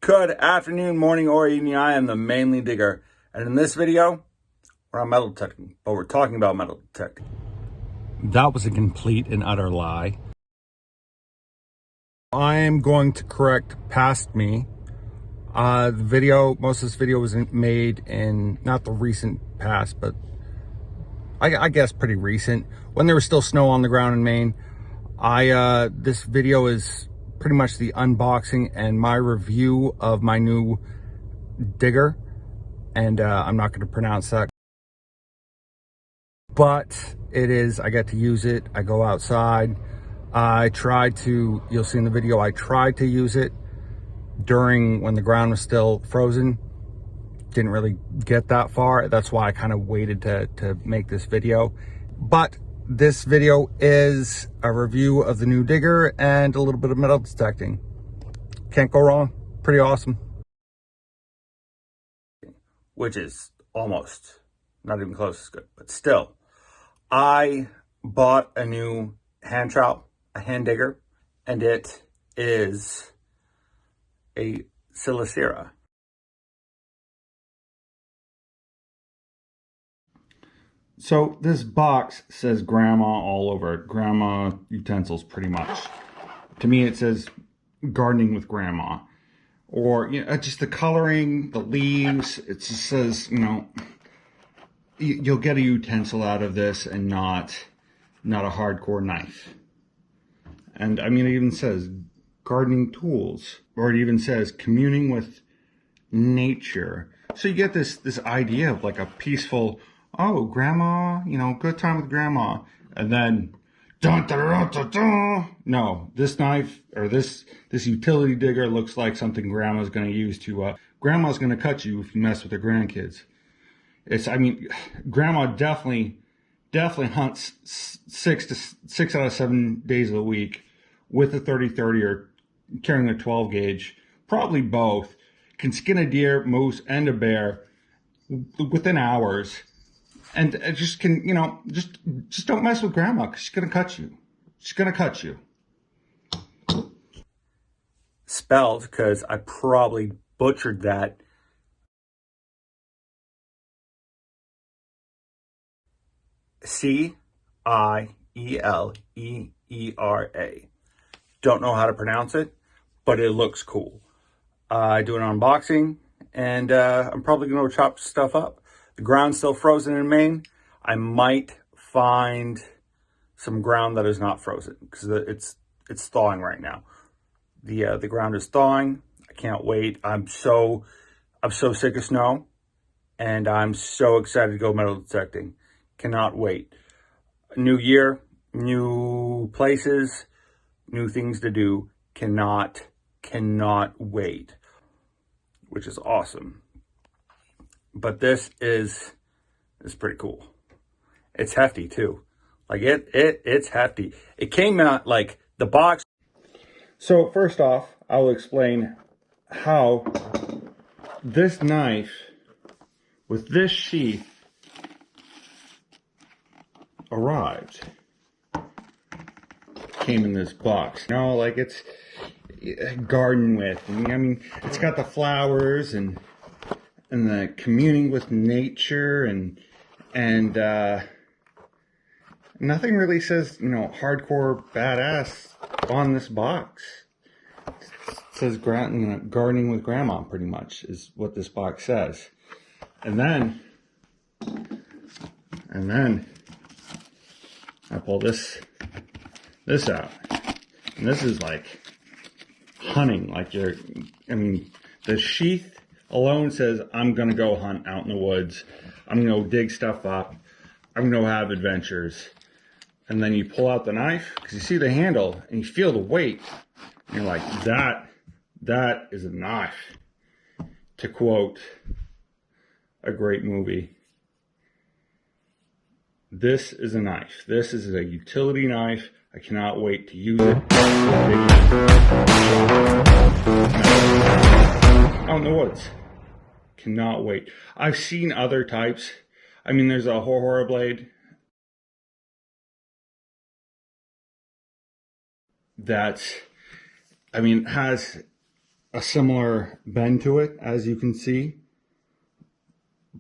Good afternoon, morning, or evening. I am the Mainly Digger, and in this video, we're on metal detecting, but we're talking about metal detecting. That was a complete and utter lie. I am going to correct past me. Most of this video was made in not the recent past, but I guess pretty recent, when there was still snow on the ground in Maine. This video is pretty much the unboxing and my review of my new digger, and I'm not going to pronounce that, but I get to use it. I go outside. You'll see in the video, I tried to use it when the ground was still frozen. Didn't really get that far. That's why I kind of waited to make this video. But this video is a review of the new digger and a little bit of metal detecting. Can't go wrong. Pretty awesome. Which is almost, not even close as good, but still. I bought a new hand trowel, a hand digger, and it is a Cielcera. So this box says grandma all over it. Grandma utensils, pretty much. To me, it says gardening with grandma. Or, you know, just the coloring, the leaves. It just says, you know, you'll get a utensil out of this and not a hardcore knife. And I mean, it even says gardening tools, or it even says communing with nature. So you get this idea of like a peaceful, oh, grandma, you know, good time with grandma. And then, dun, dun, dun, dun, dun. No, this knife or this utility digger looks like something grandma's going to use grandma's going to cut you if you mess with her grandkids. I mean, grandma definitely hunts 6 out of 7 days of the week with a 30-30 or carrying a 12 gauge, probably both. Can skin a deer, moose, and a bear within hours. And it just can, you know, just don't mess with grandma, because she's going to cut you. She's going to cut you. Spelled, because I probably butchered that. Cielera. Don't know how to pronounce it, but it looks cool. I do an unboxing, and I'm probably going to chop stuff up. The ground's still frozen in Maine. I might find some ground that is not frozen, because it's thawing right now. The ground is thawing. I can't wait. I'm so sick of snow, and I'm so excited to go metal detecting. Cannot wait. New year, new places, new things to do. Cannot wait, which is awesome. But this is pretty cool. It's hefty too. Like it's hefty. It came out like the box. So first off, I'll explain how this knife with this sheath arrived. Came in this box. You know, like it's garden with. I mean, it's got the flowers and the communing with nature and nothing really says, you know, hardcore badass on this box. It says gardening with grandma, pretty much is what this box says. And then I pull this out, and this is like hunting. Like the sheath alone says, I'm gonna go hunt out in the woods. I'm gonna go dig stuff up. I'm gonna go have adventures. And then you pull out the knife, because you see the handle and you feel the weight. And you're like, that is a knife. To quote a great movie, this is a knife. This is a utility knife. I cannot wait to use it out in the woods. Cannot wait. I've seen other types. I mean, there's a horror blade that, I mean, has a similar bend to it, as you can see,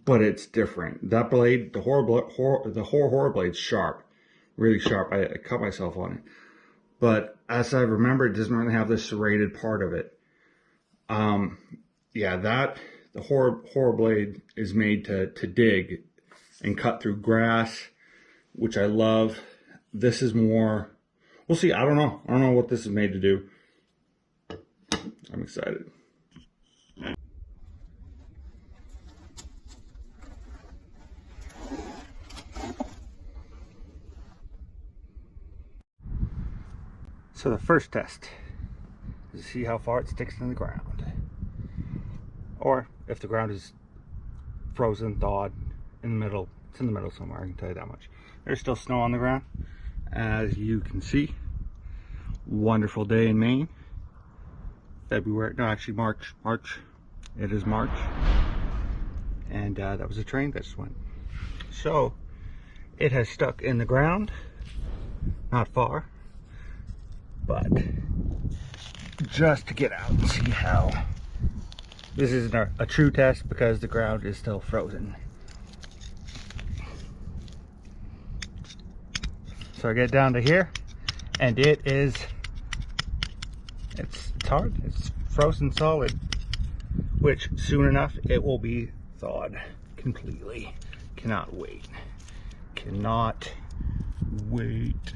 but it's different. That blade, the horror blade's sharp, really sharp. I cut myself on it, but as I remember, it doesn't really have the serrated part of it. Yeah, the horror blade is made to dig and cut through grass, which I love. This is more, we'll see. I don't know what this is made to do. I'm excited. So the first test is to see how far it sticks in the ground, or if the ground is frozen, thawed, in the middle. It's in the middle somewhere, I can tell you that much. There's still snow on the ground, as you can see. Wonderful day in Maine. February, no, actually March. It is March. And that was a train that just went. So it has stuck in the ground, not far, but just to get out and see how. This isn't a true test because the ground is still frozen. So I get down to here, and it's hard. It's frozen solid, which soon enough it will be thawed completely. Cannot wait. Cannot wait.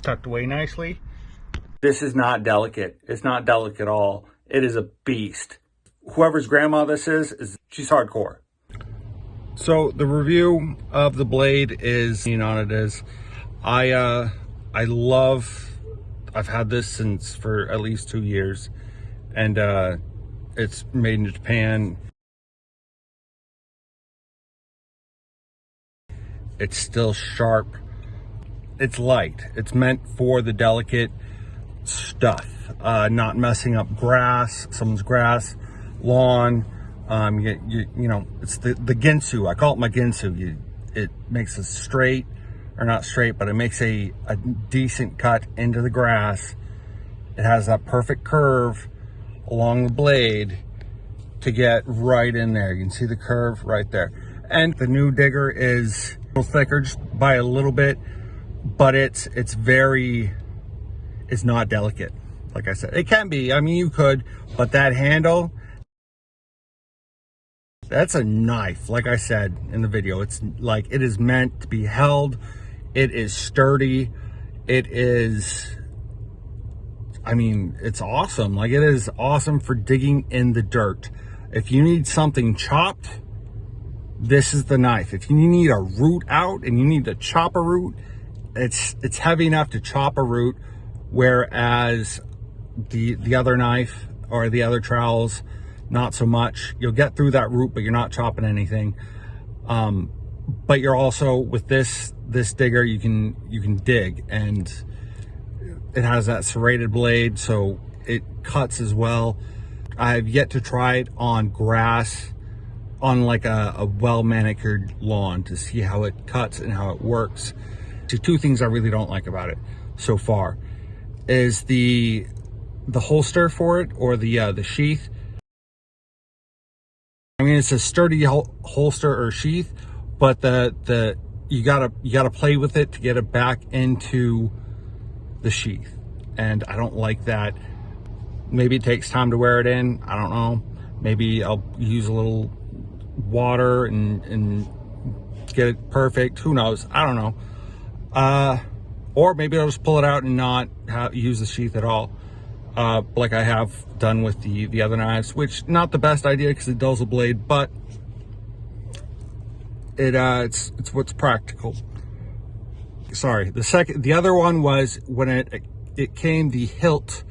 Tucked away nicely. This is not delicate. It's not delicate at all. It is a beast. Whoever's grandma this is she's hardcore. So the review of the blade is, on it is, I love, I've had this since for at least 2 years, and it's made in Japan. It's still sharp. It's light. It's meant for the delicate stuff, not messing up grass, someone's grass, lawn. You know, it's the ginsu. I call it my ginsu. It makes a straight, or not straight, but it makes a decent cut into the grass. It has that perfect curve along the blade to get right in there. You can see the curve right there. And the new digger is a little thicker, just by a little bit, but it's not delicate. Like I said, it can be. I mean, you could, but that handle, that's a knife. Like I said in the video, it's like, it is meant to be held. It is sturdy. It is, I mean, it's awesome. Like, it is awesome for digging in the dirt. If you need something chopped, this is the knife. If you need a root out and you need to chop a root, it's heavy enough to chop a root, whereas the other knife or the other trowels, not so much. You'll get through that root, but you're not chopping anything. But you're also, with this digger, you can dig, and it has that serrated blade, so it cuts as well. I've yet to try it on grass, on like a well manicured lawn, to see how it cuts and how it works. So two things I really don't like about it so far is the holster for it, or the sheath. I mean, it's a sturdy holster or sheath, but you gotta play with it to get it back into the sheath, and I don't like that. Maybe it takes time to wear it in. I don't know. Maybe I'll use a little water and get it perfect. Who knows? I don't know. Or maybe I'll just pull it out and not use the sheath at all, like I have done with the other knives, which not the best idea because it dulls the blade, but it's what's practical. Sorry, the other one was when it came, the hilt,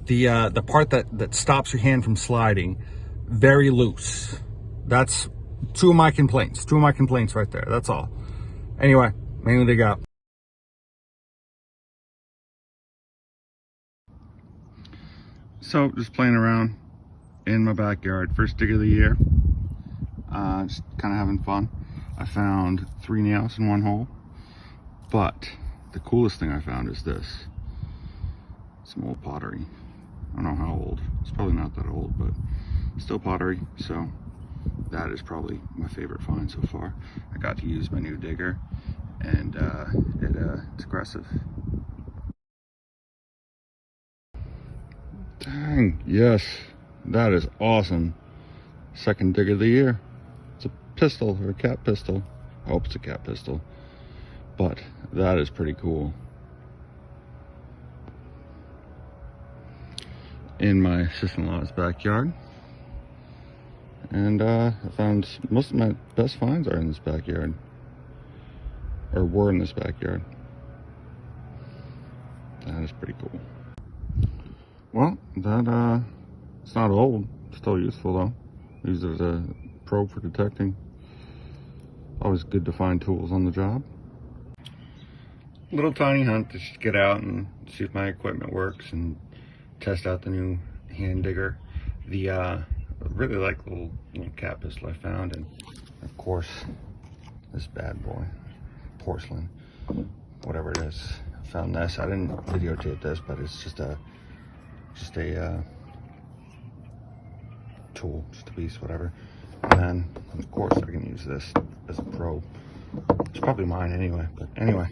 the part that stops your hand from sliding, very loose. That's two of my complaints right there. That's all. Anyway, mainly they got. So just playing around in my backyard, first dig of the year, just kind of having fun. I found 3 nails in one hole, but the coolest thing I found is this, some old pottery. I don't know how old. It's probably not that old, but still pottery. So that is probably my favorite find so far. I got to use my new digger, and it's aggressive. Dang, yes, that is awesome. Second dig of the year. It's a pistol, or a cat pistol. I hope it's a cat pistol, but that is pretty cool. In my sister-in-law's backyard, and I found most of my best finds are in this backyard, or were in this backyard. That is pretty cool. Well, that it's not old, still useful though. Use it as a probe for detecting. Always good to find tools on the job. Little tiny hunt to just get out and see if my equipment works and test out the new hand digger. The I really like the little cat pistol I found, and of course this bad boy, porcelain, whatever it is. I found this. I didn't videotape this, but it's just a tool, just a piece, whatever. And of course I can use this as a probe. It's probably mine anyway, but anyway.